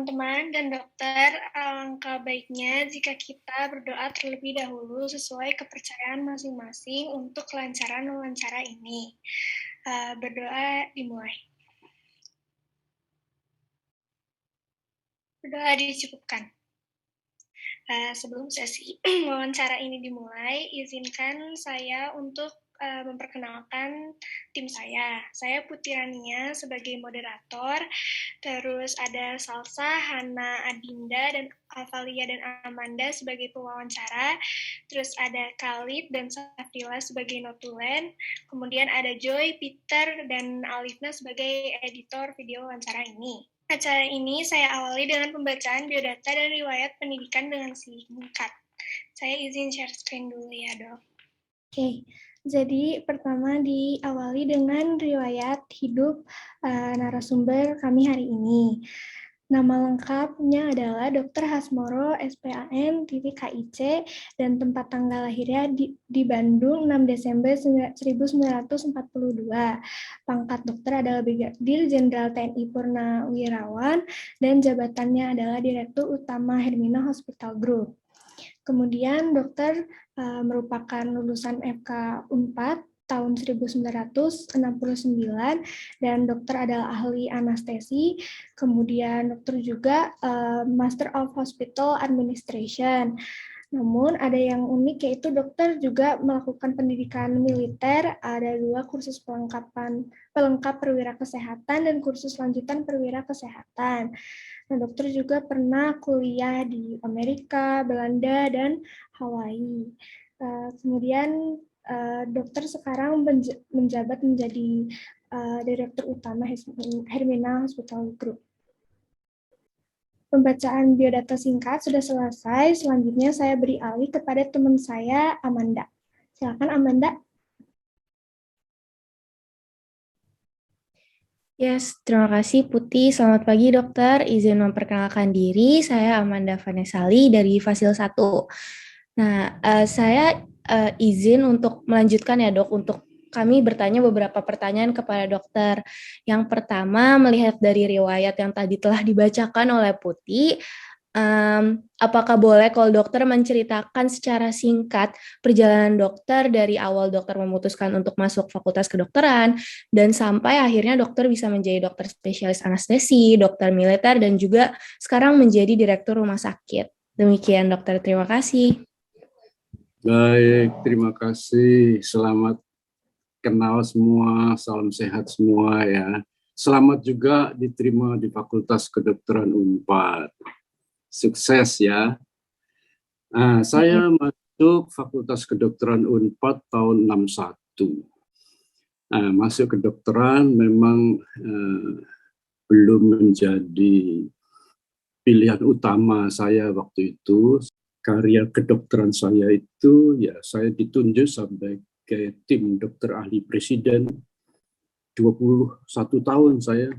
teman-teman dan dokter, alangkah baiknya jika kita berdoa terlebih dahulu sesuai kepercayaan masing-masing untuk kelancaran wawancara ini. Berdoa dimulai. Berdoa dicukupkan. Sebelum sesi wawancara ini dimulai, izinkan saya untuk memperkenalkan tim saya. Saya Putri Rania sebagai moderator, terus ada Salsa, Hana, Adinda, dan Alvalia dan Amanda sebagai pewawancara, terus ada Khalid dan Safila sebagai notulen, kemudian ada Joy, Peter, dan Alifna sebagai editor video wawancara ini. Acara ini saya awali dengan pembacaan biodata dan riwayat pendidikan dengan singkat. Saya izin share screen dulu ya, Dok. Oke, jadi pertama diawali dengan riwayat hidup narasumber kami hari ini. Nama lengkapnya adalah Dr. Hasmoro, SPAN, KIC, dan tempat tanggal lahirnya di Bandung 6 Desember 1942. Pangkat dokter adalah Brigadir Jenderal TNI Purnawirawan, dan jabatannya adalah Direktur Utama Hermina Hospital Group. Kemudian dokter merupakan lulusan FK Unpad tahun 1969 dan dokter adalah ahli anestesi. Kemudian dokter juga Master of Hospital Administration. Namun ada yang unik yaitu dokter juga melakukan pendidikan militer, ada 2 kursus pelengkap perwira kesehatan dan kursus lanjutan perwira kesehatan. Nah, dokter juga pernah kuliah di Amerika, Belanda, dan Hawaii. Kemudian dokter sekarang menjabat menjadi Direktur Utama Hermina Hospital Group. Pembacaan biodata singkat sudah selesai. Selanjutnya saya beri alih kepada teman saya, Amanda. Silakan, Amanda. Yes, terima kasih Putih. Selamat pagi dokter. Izin memperkenalkan diri, saya Amanda Vanesali dari Fasil 1. Nah, saya izin untuk melanjutkan ya dok, untuk kami bertanya beberapa pertanyaan kepada dokter. Yang pertama, melihat dari riwayat yang tadi telah dibacakan oleh Putih, apakah boleh kalau dokter menceritakan secara singkat perjalanan dokter dari awal dokter memutuskan untuk masuk fakultas kedokteran dan sampai akhirnya dokter bisa menjadi dokter spesialis anestesi, dokter militer, dan juga sekarang menjadi direktur rumah sakit. Demikian dokter, terima kasih. Baik, terima kasih. Selamat kenal semua, salam sehat semua ya. Selamat juga diterima di Fakultas Kedokteran Unpad. Sukses ya. Nah, saya masuk Fakultas Kedokteran Unpad tahun 61. Nah, masuk kedokteran memang belum menjadi pilihan utama saya waktu itu. Karya kedokteran saya itu ya saya ditunjuk sampai ke tim dokter ahli presiden 21 tahun saya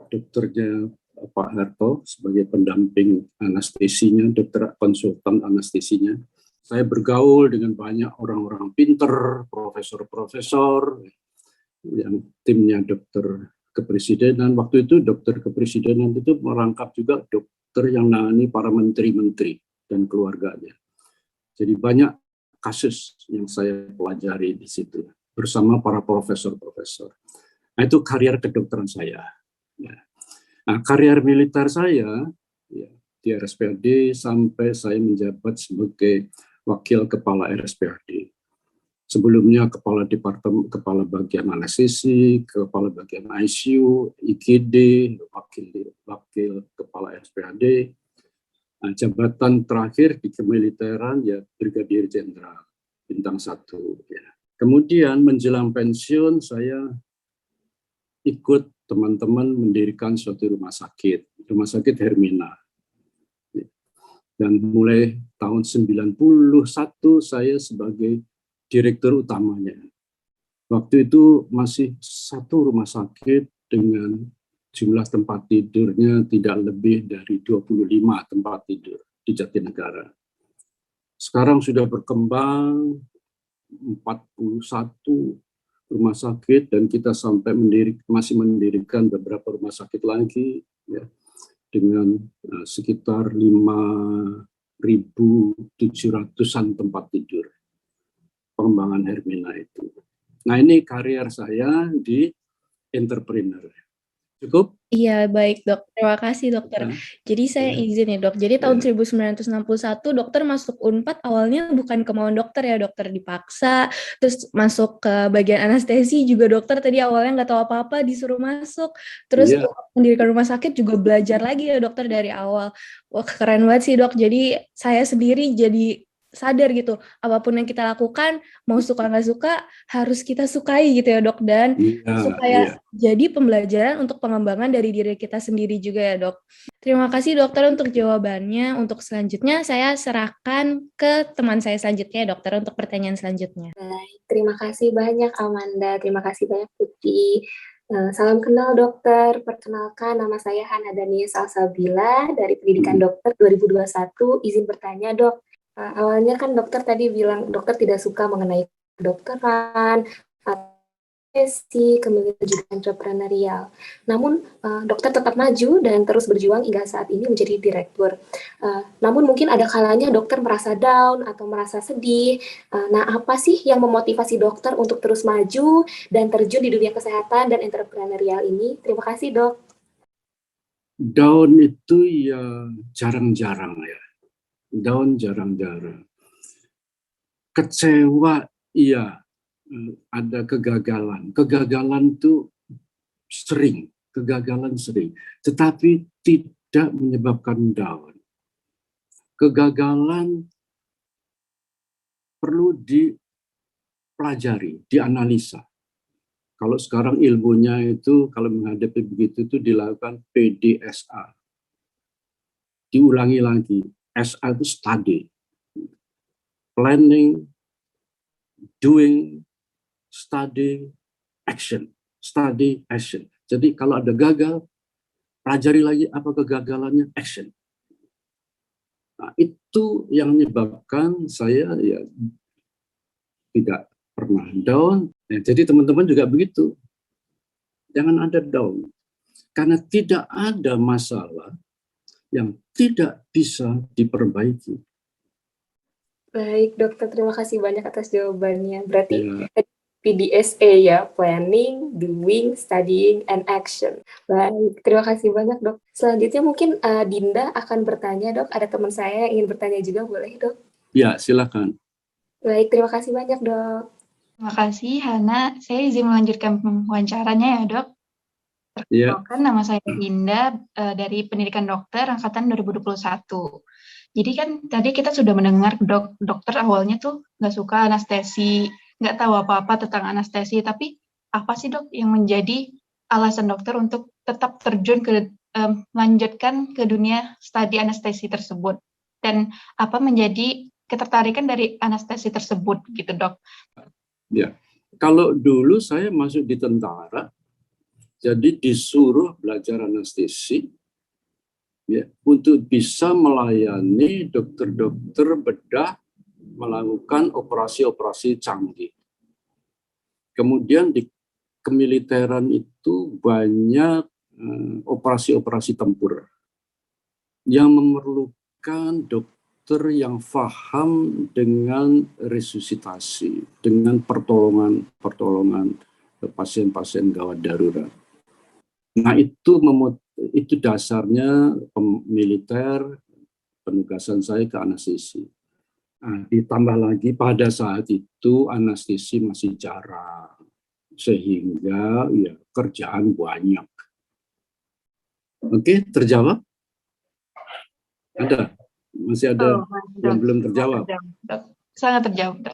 dokternya Pak Harto sebagai pendamping anestesinya, dokter konsultan anestesinya. Saya bergaul dengan banyak orang-orang pinter, profesor-profesor yang timnya dokter kepresidenan. Waktu itu dokter kepresidenan itu merangkap juga dokter yang nangani para menteri-menteri dan keluarganya. Jadi banyak kasus yang saya pelajari di situ bersama para profesor-profesor. Nah, itu karier kedokteran saya. Ya. Nah, karier militer saya ya, di RSPAD sampai saya menjabat sebagai wakil kepala RSPAD. Sebelumnya kepala departemen, kepala bagian anestesi, kepala bagian ICU, IGD, wakil kepala RSPAD. Nah, jabatan terakhir di kemiliteran ya Brigadir Jenderal bintang 1 ya. Kemudian menjelang pensiun saya ikut teman-teman mendirikan suatu rumah sakit Hermina. Dan mulai tahun 91 saya sebagai direktur utamanya. Waktu itu masih satu rumah sakit dengan jumlah tempat tidurnya tidak lebih dari 25 tempat tidur di Jatinegara. Sekarang sudah berkembang 41 rumah sakit dan kita sampai masih mendirikan beberapa rumah sakit lagi. Ya. dengan sekitar 5.700-an tempat tidur pengembangan Hermina itu. Nah, ini karier saya di entrepreneur. Cukup? Iya, baik dok. Terima kasih dokter. Jadi saya izin ya dok. Jadi tahun 1961 dokter masuk Unpad awalnya bukan kemauan dokter ya, dokter dipaksa. Terus masuk ke bagian anestesi juga dokter tadi awalnya nggak tahu apa-apa disuruh masuk. Terus mendirikan rumah sakit juga belajar lagi ya dokter dari awal. Wah keren banget sih dok. Jadi saya sendiri jadi sadar gitu, apapun yang kita lakukan, mau suka nggak suka, harus kita sukai gitu ya dok. Dan supaya jadi pembelajaran untuk pengembangan dari diri kita sendiri juga ya dok. Terima kasih dokter untuk jawabannya. Untuk selanjutnya saya serahkan ke teman saya selanjutnya ya dokter untuk pertanyaan selanjutnya. Baik, terima kasih banyak Amanda, terima kasih banyak Putih. Salam kenal dokter, perkenalkan nama saya Hana Dania Salsabila dari Pendidikan Dokter 2021. Izin bertanya dok, awalnya kan dokter tadi bilang dokter tidak suka mengenai kedokteran, kemudian juga entrepreneurial. Namun dokter tetap maju dan terus berjuang hingga saat ini menjadi direktur. Namun mungkin ada kalanya dokter merasa down atau merasa sedih. Nah, apa sih yang memotivasi dokter untuk terus maju dan terjun di dunia kesehatan dan entrepreneurial ini? Terima kasih dok. Down itu ya jarang-jarang ya. Down jarang-jarang. Kecewa, iya. Ada kegagalan. Kegagalan itu sering. Tetapi tidak menyebabkan down. Kegagalan perlu dipelajari, dianalisa. Kalau sekarang ilmunya itu, kalau menghadapi begitu itu dilakukan PDSA. Diulangi lagi. SA itu study. Planning, doing, study, action. Study, action. Jadi kalau ada gagal, pelajari lagi apa kegagalannya, action. Nah, itu yang menyebabkan saya ya tidak pernah down. Ya, jadi teman-teman juga begitu. Jangan ada down. Karena tidak ada masalah yang tidak bisa diperbaiki. Baik, dokter. Terima kasih banyak atas jawabannya. Berarti PDSA ya, planning, doing, studying, and action. Baik, terima kasih banyak dok. Selanjutnya mungkin Dinda akan bertanya dok. Ada teman saya yang ingin bertanya juga, boleh dok? Ya, silakan. Baik, terima kasih banyak dok. Terima kasih Hana. Saya izin melanjutkan wawancaranya ya dok. Perkenalkan, nama saya Dinda dari Pendidikan Dokter Angkatan 2021. Jadi kan tadi kita sudah mendengar dokter awalnya tuh nggak suka anestesi, nggak tahu apa-apa tentang anestesi, tapi apa sih dok yang menjadi alasan dokter untuk tetap terjun ke melanjutkan ke dunia studi anestesi tersebut, dan apa menjadi ketertarikan dari anestesi tersebut gitu dok? Ya, kalau dulu saya masuk di tentara, jadi disuruh belajar anestesi ya, untuk bisa melayani dokter-dokter bedah melakukan operasi-operasi canggih. Kemudian di kemiliteran itu banyak operasi-operasi tempur yang memerlukan dokter yang paham dengan resusitasi, dengan pertolongan pasien-pasien gawat darurat. Nah, itu dasarnya militer, penugasan saya ke anestesi. Nah, ditambah lagi pada saat itu anestesi masih jarang, sehingga ya kerjaan banyak. Oke, terjawab? Ada? Masih ada yang belum terjawab? Sangat terjawab.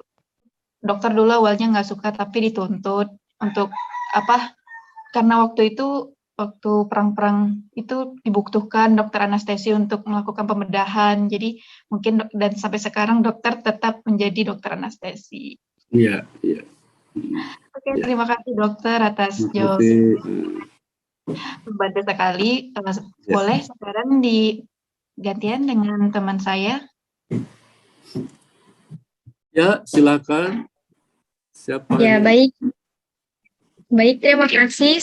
Dokter dulu awalnya nggak suka tapi dituntut untuk apa? Karena waktu perang-perang itu dibutuhkan dokter anestesi untuk melakukan pembedahan. Jadi mungkin dan sampai sekarang dokter tetap menjadi dokter anestesi. Iya. Oke, terima kasih dokter atas jawaban. Membantu sekali. Boleh sekarang digantian dengan teman saya? Ya, silakan. Siapa? Ya, baik. Baik, terima kasih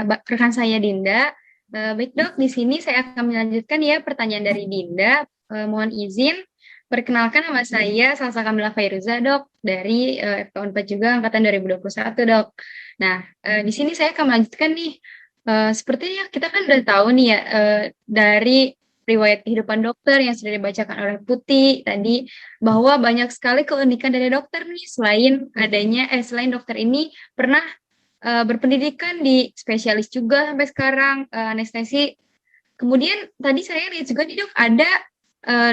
rekan saya Dinda. Baik dok, di sini saya akan melanjutkan ya pertanyaan dari Dinda. Mohon izin, perkenalkan nama saya Salsa Kamila Fairuza dok, dari FK4 juga angkatan 2021 dok. Nah, di sini saya akan melanjutkan nih, sepertinya kita kan udah tahu nih ya, dari riwayat kehidupan dokter yang sudah dibacakan oleh Putih tadi, bahwa banyak sekali keunikan dari dokter nih, selain dokter ini pernah berpendidikan di spesialis juga sampai sekarang, anestesi. Kemudian tadi saya lihat juga nih dok, ada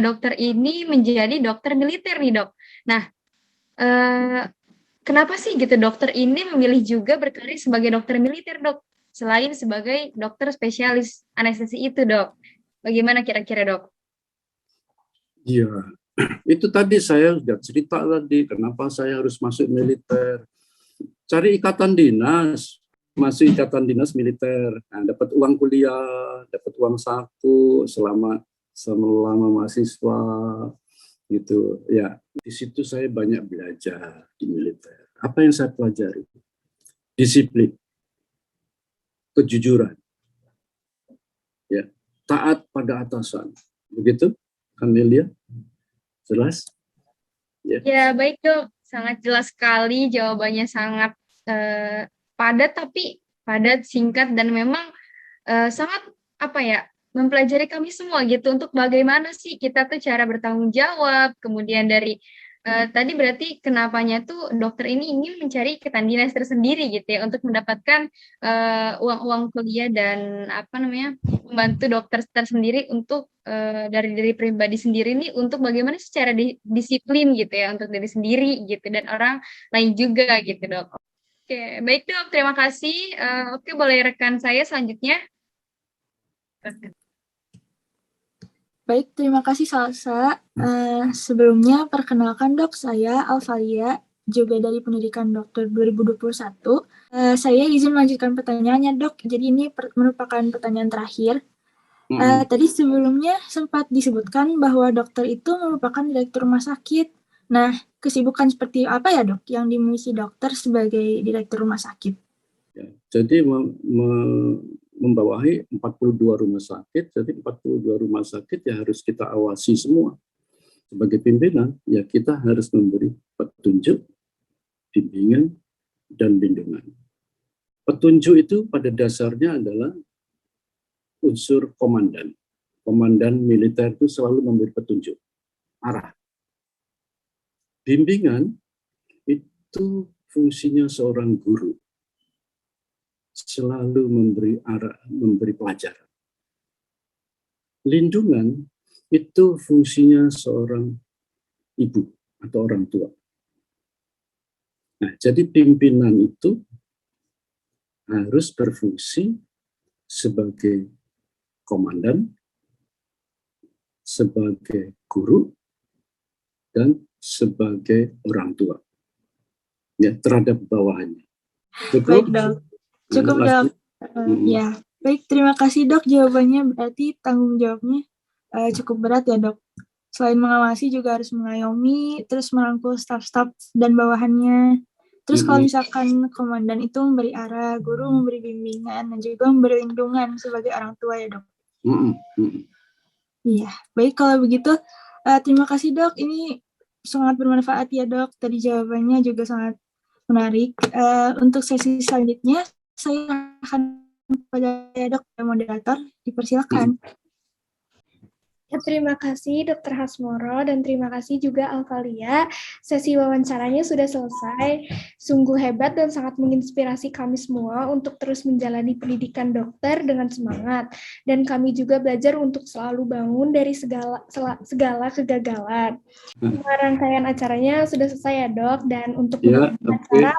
dokter ini menjadi dokter militer nih dok. Nah, kenapa sih gitu dokter ini memilih juga berkarir sebagai dokter militer dok, selain sebagai dokter spesialis anestesi itu dok? Bagaimana kira-kira dok? Iya, itu tadi saya sudah cerita tadi, kenapa saya harus masuk militer. Cari ikatan dinas, masuk ikatan dinas militer, nah, dapat uang kuliah, dapat uang saku selama mahasiswa gitu ya. Di situ saya banyak belajar di militer. Apa yang saya pelajari? Disiplin, kejujuran, ya, taat pada atasan, begitu Amelia? Jelas? Ya baik dok, sangat jelas sekali, jawabannya sangat padat, tapi padat, singkat, dan memang sangat mempelajari kami semua gitu untuk bagaimana sih kita tuh cara bertanggung jawab. Kemudian dari tadi berarti kenapanya tuh dokter ini ingin mencari ikatan dinas tersendiri gitu ya untuk mendapatkan uang kuliah dan membantu dokter tersendiri untuk dari diri pribadi sendiri nih untuk bagaimana secara disiplin gitu ya untuk diri sendiri gitu dan orang lain juga gitu dok. Oke, baik dok, terima kasih. Oke, boleh rekan saya selanjutnya. Baik, terima kasih Salsa. Sebelumnya perkenalkan dok, saya Alfalia, juga dari Pendidikan Dokter 2021. Saya izin melanjutkan pertanyaannya dok, jadi ini merupakan pertanyaan terakhir. Tadi sebelumnya sempat disebutkan bahwa dokter itu merupakan direktur rumah sakit. Nah, kesibukan seperti apa ya dok yang dimiliki dokter sebagai direktur rumah sakit? Ya, jadi membawahi 42 rumah sakit, jadi 42 rumah sakit ya harus kita awasi semua. Sebagai pimpinan, ya kita harus memberi petunjuk, bimbingan, dan lindungan. Petunjuk itu pada dasarnya adalah unsur komandan. Komandan militer itu selalu memberi petunjuk, arah. Bimbingan itu fungsinya seorang guru, selalu memberi arah, memberi pelajaran. Lindungan itu fungsinya seorang ibu atau orang tua. Nah, jadi pimpinan itu harus berfungsi sebagai komandan, sebagai guru, dan sebagai orang tua ya terhadap bawahannya. Baik dok, cukup dok. Ya, baik, terima kasih dok jawabannya. Berarti tanggung jawabnya cukup berat ya dok. Selain mengawasi juga harus mengayomi, terus merangkul staf-staf dan bawahannya. Terus kalau misalkan komandan itu memberi arah, guru memberi bimbingan, dan juga memberi lindungan sebagai orang tua ya dok. Iya, baik kalau begitu. Terima kasih dok, ini sangat bermanfaat ya dok. Tadi jawabannya juga sangat menarik. Untuk sesi selanjutnya, saya akan kepada dok moderator, dipersilakan. Terima kasih Dr. Hasmoro dan terima kasih juga Alfalia. Sesi wawancaranya sudah selesai. Sungguh hebat dan sangat menginspirasi kami semua untuk terus menjalani pendidikan dokter dengan semangat. Dan kami juga belajar untuk selalu bangun dari segala kegagalan. Rangkaian acaranya sudah selesai ya dok, dan untuk acara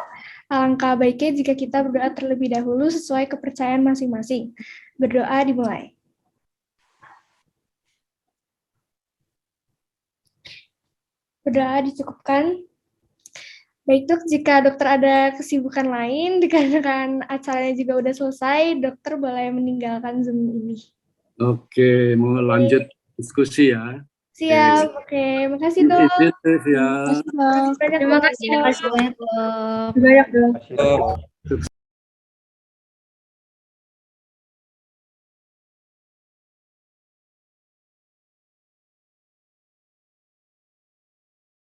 alangkah baiknya jika kita berdoa terlebih dahulu sesuai kepercayaan masing-masing. Berdoa dimulai. Berdoa dicukupkan. Baik dok, jika dokter ada kesibukan lain, dikarenakan acaranya juga udah selesai, dokter boleh meninggalkan Zoom ini. Oke, mau lanjut diskusi ya. Siap, oke. Makasih dok. Ya. Terima kasih banyak dok. Terima kasih banyak dok.